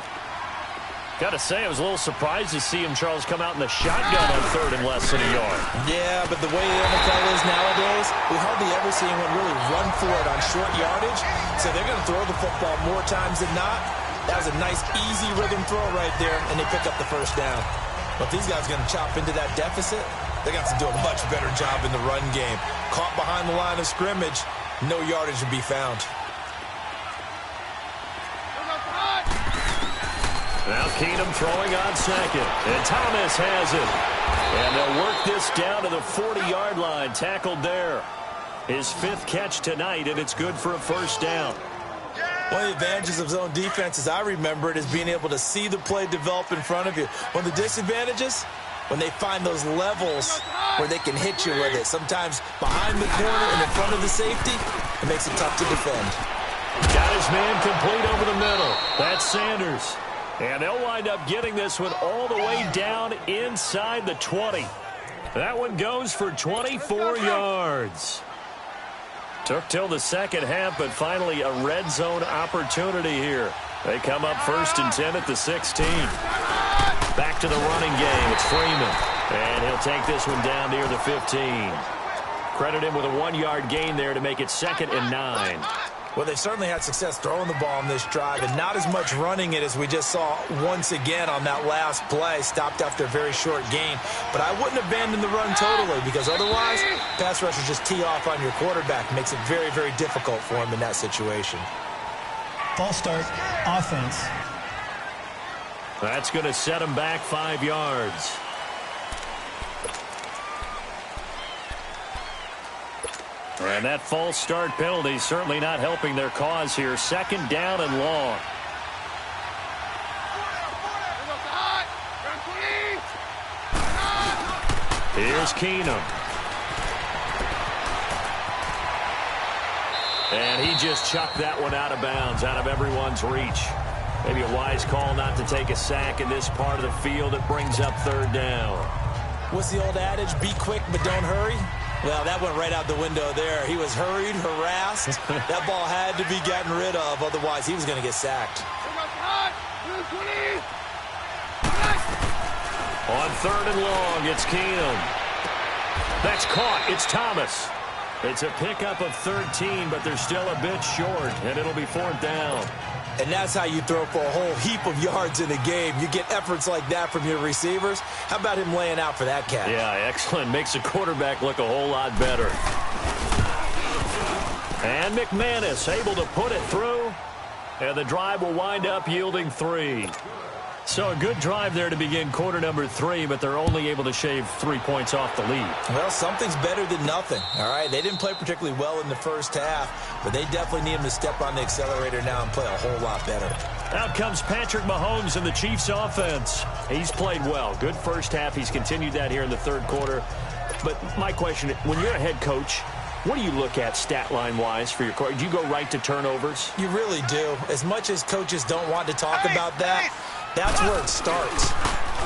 Got to say, I was a little surprised to see him, Charles, come out in the shotgun on 3rd and less than a yard. Yeah, but the way the NFL is nowadays, we hardly ever see anyone really run for it on short yardage. So they're going to throw the football more times than not. That was a nice, easy rhythm throw right there, and they pick up the 1st down. But these guys are going to chop into that deficit. They got to do a much better job in the run game. Caught behind the line of scrimmage, no yardage to be found. Now Keenum throwing on 2nd, and Thomas has it. And they'll work this down to the 40-yard line, tackled there. His 5th catch tonight, and it's good for a 1st down. One of the advantages of zone defense, as I remember it, is being able to see the play develop in front of you. One of the disadvantages, when they find those levels where they can hit you with it. Sometimes behind the corner and in front of the safety, it makes it tough to defend. Got his man complete over the middle. That's Sanders. And they'll wind up getting this one all the way down inside the 20. That one goes for 24 yards. Took till the 2nd half, but finally a red zone opportunity here. They come up 1st and 10 at the 16. Back to the running game. It's Freeman. And he'll take this one down near the 15. Credit him with a 1-yard gain there to make it 2nd and 9. Well, they've certainly had success throwing the ball on this drive and not as much running it as we just saw once again on that last play, stopped after a very short gain. But I wouldn't abandon the run totally because otherwise, pass rushers just tee off on your quarterback. It makes it very, very difficult for him in that situation. False start, offense. That's going to set him back 5 yards. And that false start penalty certainly not helping their cause here. 2nd down and long. Here's Keenum. And he just chucked that one out of bounds, out of everyone's reach. Maybe a wise call not to take a sack in this part of the field. It brings up 3rd down. What's the old adage? Be quick, but don't hurry. Well, that went right out the window there. He was hurried, harassed. That ball had to be gotten rid of. Otherwise, he was going to get sacked. On 3rd and long, it's Keenum. That's caught. It's Thomas. It's a pickup of 13, but they're still a bit short, and it'll be 4th down. And that's how you throw for a whole heap of yards in a game. You get efforts like that from your receivers. How about him laying out for that catch? Yeah, excellent. Makes the quarterback look a whole lot better. And McManus able to put it through. And the drive will wind up yielding 3. So a good drive there to begin quarter number 3, but they're only able to shave 3 points off the lead. Well, something's better than nothing, all right? They didn't play particularly well in the first half, but they definitely need him to step on the accelerator now and play a whole lot better. Out comes Patrick Mahomes in the Chiefs offense. He's played well. Good first half. He's continued that here in the 3rd quarter. But my question, when you're a head coach, what do you look at stat line-wise for your coach? Do you go right to turnovers? You really do. As much as coaches don't want to talk about that, that's where it starts.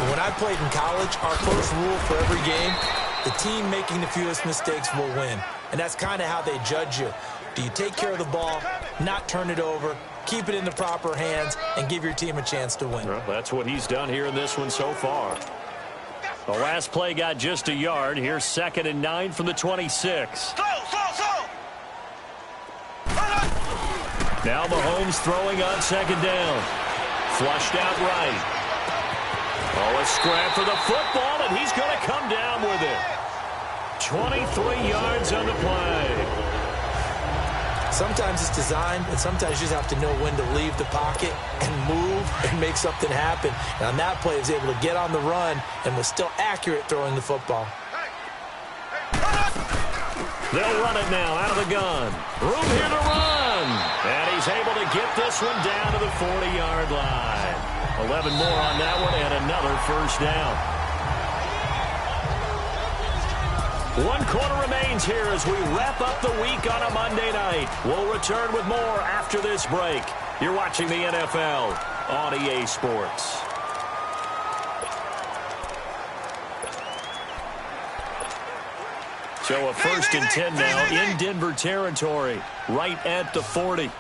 When I played in college, our first rule for every game, the team making the fewest mistakes will win. And that's kind of how they judge you. Do you take care of the ball, not turn it over, keep it in the proper hands, and give your team a chance to win? Well, that's what he's done here in this one so far. The last play got just a yard. Here's 2nd and 9 from the 26. Now Mahomes throwing on 2nd down. Flushed out right. Oh, a scrap for the football, and he's going to come down with it. 23 yards on the play. Sometimes it's designed, and sometimes you just have to know when to leave the pocket and move and make something happen. And on that play, he was able to get on the run and was still accurate throwing the football. They'll run it now out of the gun. Room here to run. And he's able to get this one down to the 40-yard line. 11 more on that one and another first down. 1 quarter remains here as we wrap up the week on a Monday night. We'll return with more after this break. You're watching the NFL on EA Sports. So a 1st and 10 now in Denver territory, right at the 40.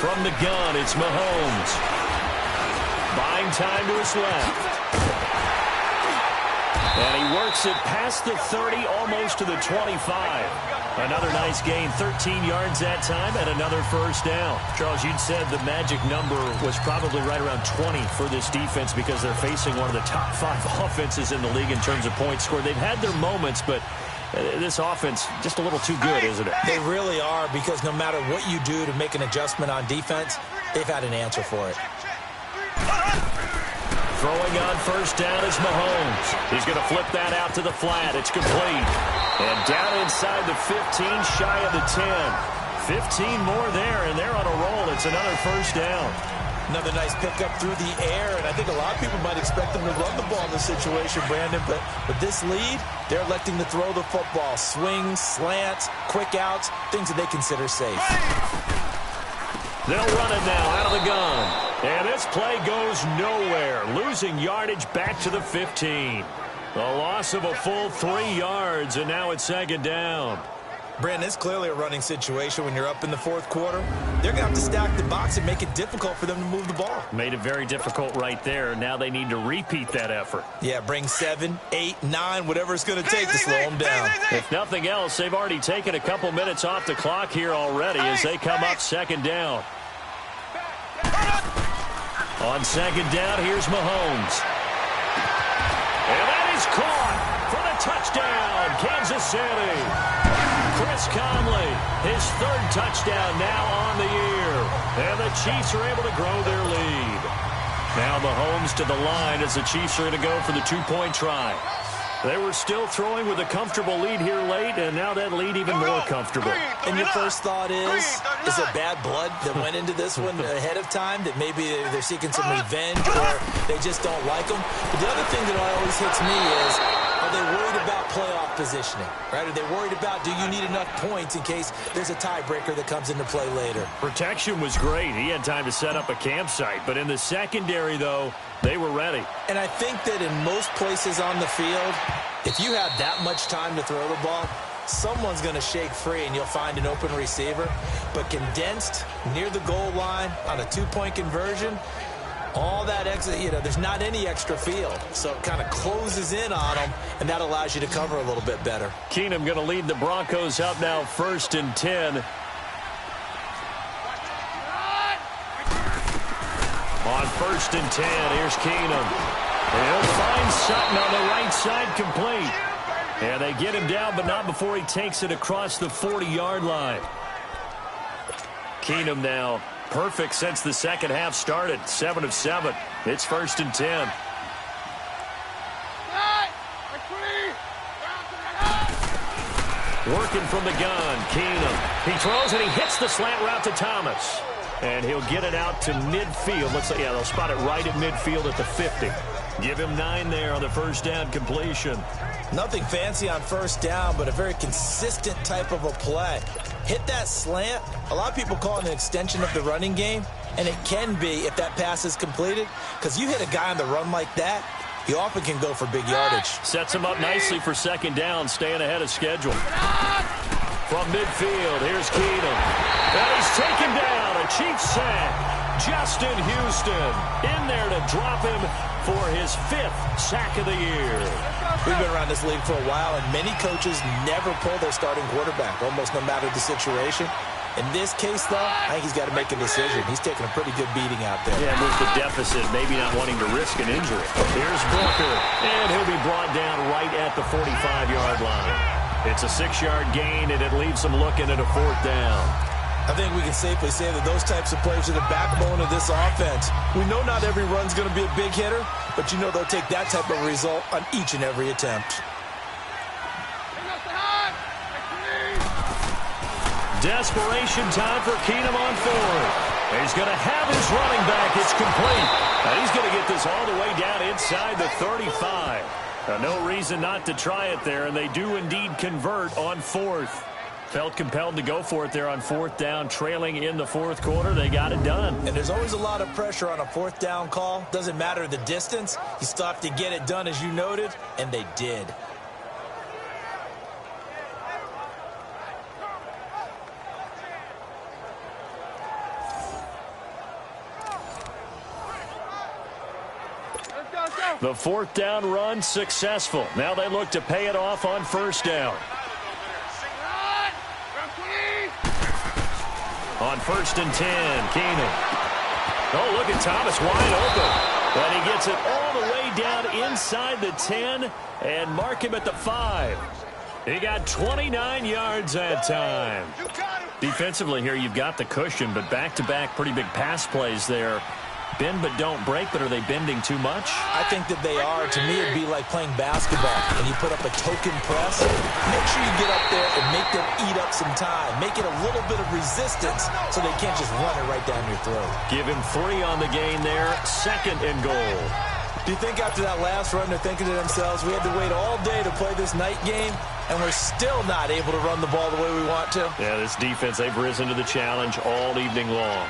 From the gun, it's Mahomes. Buying time to his left. And he works it past the 30, almost to the 25. Another nice gain, 13 yards that time, and another first down. Charles, you'd said the magic number was probably right around 20 for this defense because they're facing one of the top 5 offenses in the league in terms of points scored. They've had their moments, but this offense just a little too good, isn't it? They really are, because no matter what you do to make an adjustment on defense, they've had an answer for it. Throwing on first down is Mahomes. He's going to flip that out to the flat. It's complete. And down inside the 15, shy of the 10. 15 more there, and they're on a roll. It's another first down. Another nice pickup through the air, and I think a lot of people might expect them to run the ball in this situation, Brandon, but with this lead, they're electing to throw the football. Swings, slants, quick outs, things that they consider safe. They'll run it now out of the gun. And this play goes nowhere. Losing yardage back to the 15. A loss of a full 3 yards, and now it's 2nd down. Brandon, it's clearly a running situation when you're up in the 4th quarter. They're going to have to stack the box and make it difficult for them to move the ball. Made it very difficult right there. Now they need to repeat that effort. Yeah, bring 7, 8, 9, whatever it's going to take to slow them down. If nothing else, they've already taken a couple minutes off the clock here already as they come up 2nd down. On 2nd down, here's Mahomes. And that is caught for the touchdown, Kansas City. Chris Conley, his 3rd touchdown now on the year. And the Chiefs are able to grow their lead. Now Mahomes to the line as the Chiefs are going to go for the 2-point try. They were still throwing with a comfortable lead here late, and now that lead even more comfortable. And your first thought is it bad blood that went into this one ahead of time, that maybe they're seeking some revenge or they just don't like them? But the other thing that always hits me is, are they worried about playoff positioning? Right? Are they worried about, do you need enough points in case there's a tiebreaker that comes into play later? Protection was great. He had time to set up a campsite. But in the secondary, though, they were ready. And I think that in most places on the field, if you have that much time to throw the ball, someone's going to shake free and you'll find an open receiver. But condensed near the goal line on a two-point conversion, all that extra, there's not any extra field. So it kind of closes in on them, and that allows you to cover a little bit better. Keenum going to lead the Broncos up now 1st and 10. On 1st and 10, here's Keenum. And he'll find Sutton on the right side, complete. And they get him down, but not before he takes it across the 40-yard line. Keenum now perfect since the second half started. 7 of 7. It's 1st and 10. Working from the gun, Keenum. He throws and he hits the slant route to Thomas. And he'll get it out to midfield. Looks like, they'll spot it right at midfield at the 50. Give him 9 there on the first down completion. Nothing fancy on first down, but a very consistent type of a play. Hit that slant. A lot of people call it an extension of the running game, and it can be if that pass is completed, because you hit a guy on the run like that, he often can go for big yardage. Sets him up nicely for second down, staying ahead of schedule. From midfield, here's Keenum. And he's taken down, a Chiefs sack. Justin Houston in there to drop him for his 5th sack of the year. We've been around this league for a while, and many coaches never pull their starting quarterback, almost no matter the situation. In this case, though, I think he's got to make a decision. He's taking a pretty good beating out there. Yeah, with the deficit, maybe not wanting to risk an injury. Here's Booker, and he'll be brought down right at the 45-yard line. It's a 6-yard gain, and it leaves them looking at a 4th down. I think we can safely say that those types of plays are the backbone of this offense. We know not every run's going to be a big hitter, but they'll take that type of result on each and every attempt. Desperation time for Keenum on 4th. He's going to have his running back. It's complete. And he's going to get this all the way down inside the 35. No reason not to try it there, and they do indeed convert on 4th. Felt compelled to go for it there on 4th down, trailing in the 4th quarter. They got it done. And there's always a lot of pressure on a 4th down call. Doesn't matter the distance. You still have to get it done, as you noted, and they did. The 4th down run successful. Now they look to pay it off on 1st down. On 1st and 10, Keenum. Oh, look at Thomas wide open. And he gets it all the way down inside the 10 and mark him at the 5. He got 29 yards that time. Defensively here, you've got the cushion, but back-to-back pretty big pass plays there. Bend but don't break, but are they bending too much? I think that they are. To me, it'd be like playing basketball, and you put up a token press. Make sure you get up there and make them eat up some time. Make it a little bit of resistance so they can't just run it right down your throat. Give him 3 on the gain there. 2nd and goal. Do you think after that last run they're thinking to themselves, we had to wait all day to play this night game, and we're still not able to run the ball the way we want to? Yeah, this defense, they've risen to the challenge all evening long.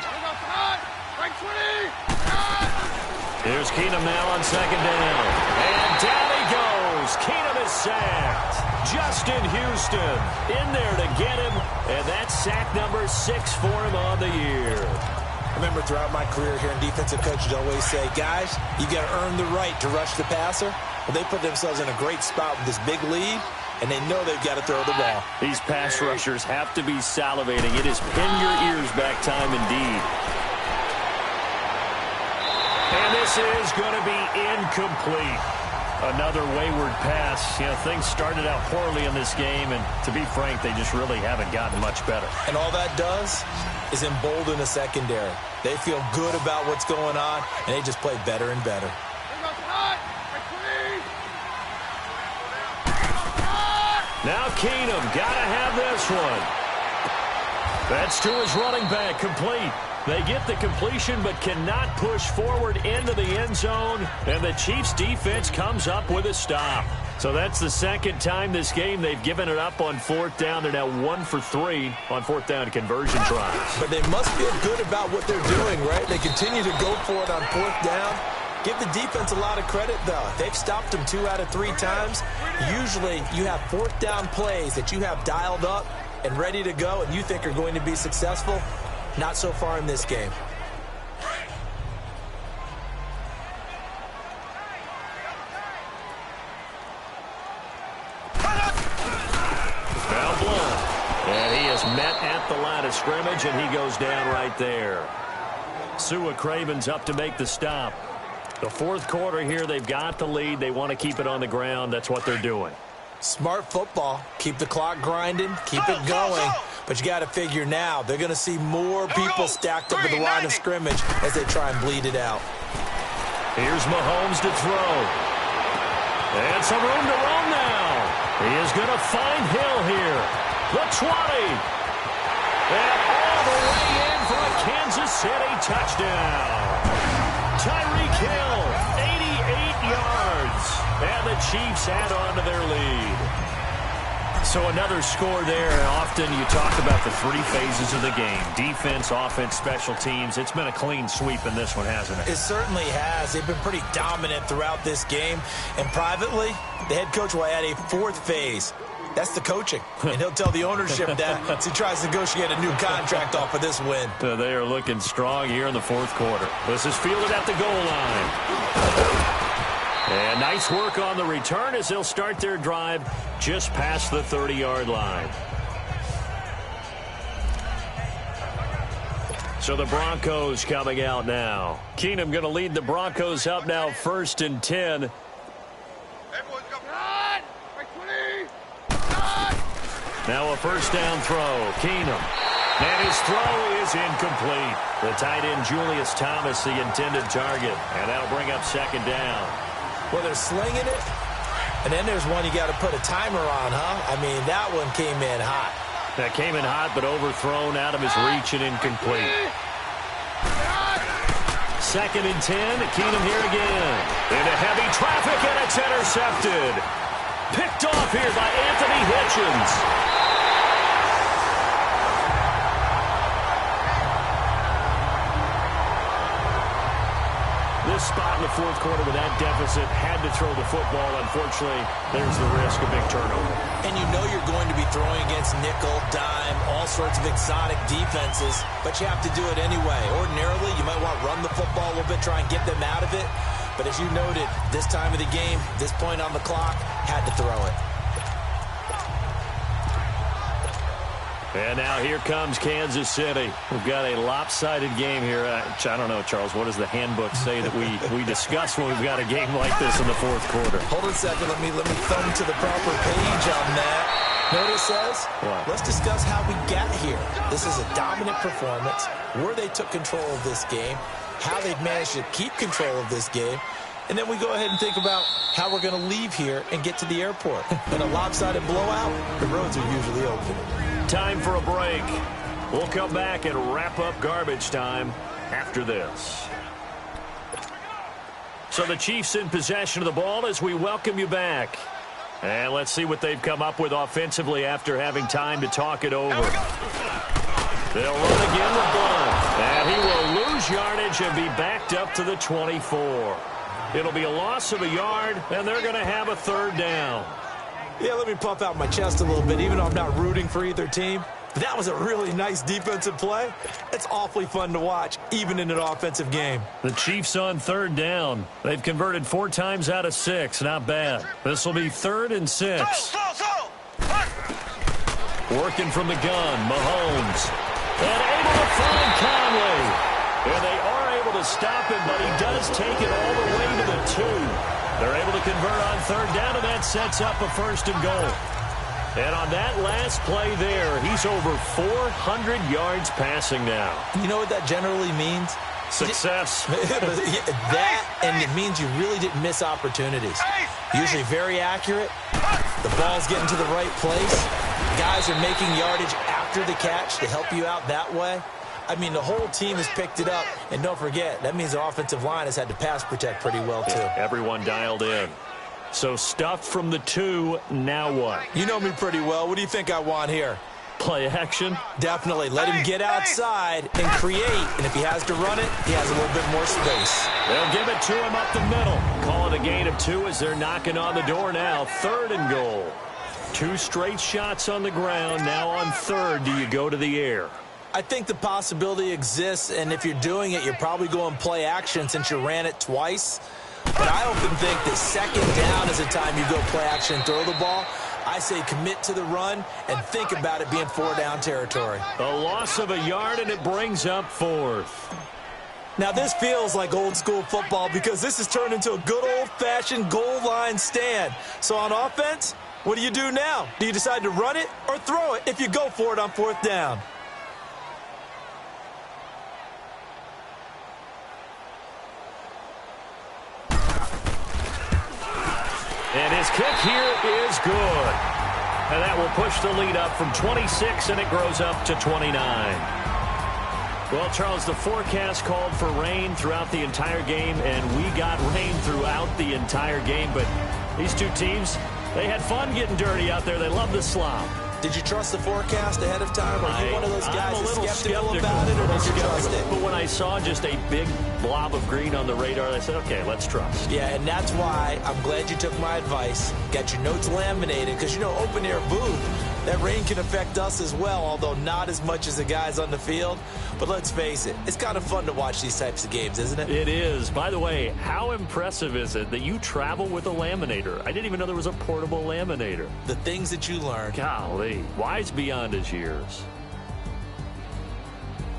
Here's Keenum now on 2nd down. And down he goes. Keenum is sacked. Justin Houston in there to get him. And that's sack number 6 for him on the year. I remember throughout my career hearing defensive coaches always say, guys, you got to earn the right to rush the passer. Well, they put themselves in a great spot with this big lead, and they know they've got to throw the ball. These pass rushers have to be salivating. It is pin your ears back time indeed. And this is going to be incomplete. Another wayward pass. Things started out poorly in this game, and to be frank, they just really haven't gotten much better. And all that does is embolden the secondary. They feel good about what's going on, and they just play better and better. Now Keenum, got to have this one. That's to his running back, complete. They get the completion but cannot push forward into the end zone, and the Chiefs defense comes up with a stop. So that's the 2nd time this game they've given it up on 4th down. They're now 1 for 3 on 4th down conversion tries. But they must feel good about what they're doing, right? They continue to go for it on 4th down. Give the defense a lot of credit, though. They've stopped them 2 out of 3 times. Usually, you have 4th down plays that you have dialed up and ready to go and you think are going to be successful. Not so far in this game. Foul blown. And he is met at the line of scrimmage, and he goes down right there. Sua Craven's up to make the stop. The 4th quarter here, they've got the lead. They want to keep it on the ground. That's what they're doing. Smart football. Keep the clock grinding. Keep it going. But you got to figure now, they're going to see more people stacked up at the line of scrimmage as they try and bleed it out. Here's Mahomes to throw. And some room to roam now. He is going to find Hill here. The 20. And all the way in for a Kansas City touchdown. Tyreek Hill, 88 yards. And the Chiefs add on to their lead. So another score there. Often you talk about the 3 phases of the game. Defense, offense, special teams. It's been a clean sweep in this one, hasn't it? It certainly has. They've been pretty dominant throughout this game. And privately, the head coach will add a 4th phase. That's the coaching. And he'll tell the ownership that as he tries to negotiate a new contract off of this win. They are looking strong here in the 4th quarter. This is fielded at the goal line. And nice work on the return as they'll start their drive just past the 30-yard line. So the Broncos coming out now. Keenum going to lead the Broncos up now 1st and 10. Now a 1st down throw. Keenum. And his throw is incomplete. The tight end Julius Thomas, the intended target. And that'll bring up 2nd down. Well, they're slinging it. And then there's one you got to put a timer on, huh? I mean, that one came in hot. That came in hot, but overthrown out of his reach and incomplete. 2nd and 10. Keenum here again. Into heavy traffic, and it's intercepted. Picked off here by Anthony Hitchens. This spot in the 4th quarter with that deficit, had to throw the football. Unfortunately, there's the risk of big turnover. And you know you're going to be throwing against nickel, dime, all sorts of exotic defenses, but you have to do it anyway. Ordinarily, you might want to run the football a little bit, try and get them out of it. But as you noted, this time of the game, this point on the clock, had to throw it. And now here comes Kansas City. We've got a lopsided game here. I don't know, Charles, what does the handbook say that we discuss when we've got a game like this in the 4th quarter? Hold on a second. Let me thumb to the proper page on that. Know what it says? What? Let's discuss how we got here. This is a dominant performance, where they took control of this game, how they've managed to keep control of this game, and then we go ahead and think about how we're going to leave here and get to the airport. In a lopsided blowout, the roads are usually open. Time for a break. We'll come back and wrap up garbage time after this. So the Chiefs in possession of the ball as we welcome you back. And let's see what they've come up with offensively after having time to talk it over. They'll run again with Blunt. And he will lose yardage and be backed up to the 24. It'll be a loss of a yard, and they're going to have a 3rd down. Yeah, let me puff out my chest a little bit, even though I'm not rooting for either team. That was a really nice defensive play. It's awfully fun to watch, even in an offensive game. The Chiefs on 3rd down. They've converted 4 times out of 6. Not bad. This will be 3rd and 6. Working from the gun, Mahomes. And able to find Conley. And they are able to stop him, but he does take it all the way to the 2. They're able to convert on 3rd down, and that sets up a 1st and goal. And on that last play there, he's over 400 yards passing now. You know what that generally means? Success. That, and it means you really didn't miss opportunities. Usually very accurate. The ball's getting to the right place. Guys are making yardage after the catch to help you out that way. I mean, the whole team has picked it up. And don't forget, that means the offensive line has had to pass protect pretty well, too. Yeah, everyone dialed in. So stuffed from the 2, now what? You know me pretty well. What do you think I want here? Play action. Definitely. Let him get outside and create. And if he has to run it, he has a little bit more space. They'll give it to him up the middle. Call it a gain of 2 as they're knocking on the door now. 3rd and goal. 2 straight shots on the ground. Now on 3rd, do you go to the air? I think the possibility exists, and if you're doing it, you're probably going play action since you ran it twice. But I often think that 2nd down is the time you go play action and throw the ball. I say commit to the run and think about it being 4-down territory. A loss of a yard, and it brings up 4th. Now, this feels like old-school football because this has turned into a good old-fashioned goal line stand. So on offense, what do you do now? Do you decide to run it or throw it if you go for it on 4th down? And his kick here is good. And that will push the lead up from 26, and it grows up to 29. Well, Charles, the forecast called for rain throughout the entire game, and we got rain throughout the entire game. But these two teams, they had fun getting dirty out there. They love the slop. Did you trust the forecast ahead of time? Are you one of those guys that's skeptical skeptical about it, or did you trust it? But when I saw just a big blob of green on the radar, I said, okay, let's trust. Yeah, and that's why I'm glad you took my advice. Got your notes laminated, because, you know, open-air booth, that rain can affect us as well, although not as much as the guys on the field. But let's face it, it's kind of fun to watch these types of games, isn't it? It is. By the way, how impressive is it that you travel with a laminator? I didn't even know there was a portable laminator. The things that you learn. Golly, wise beyond his years.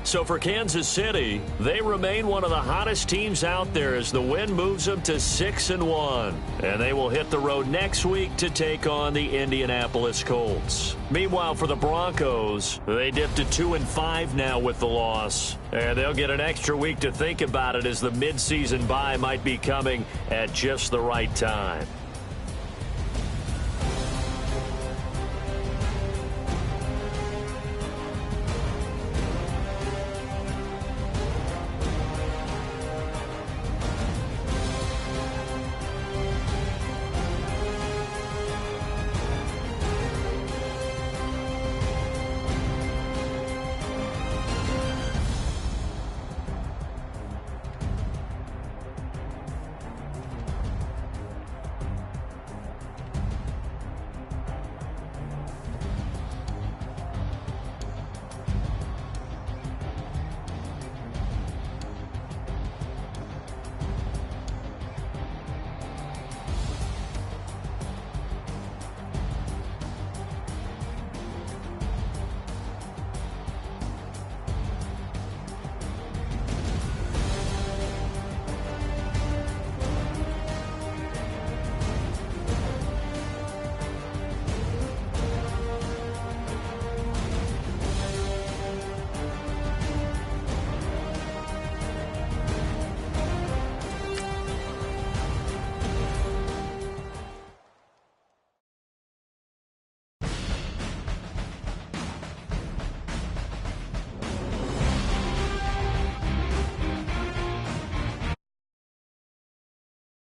So for Kansas City, they remain one of the hottest teams out there as the win moves them to 6-1. And they will hit the road next week to take on the Indianapolis Colts. Meanwhile, for the Broncos, they dipped to 2-5 now with the loss. And they'll get an extra week to think about it as the midseason bye might be coming at just the right time.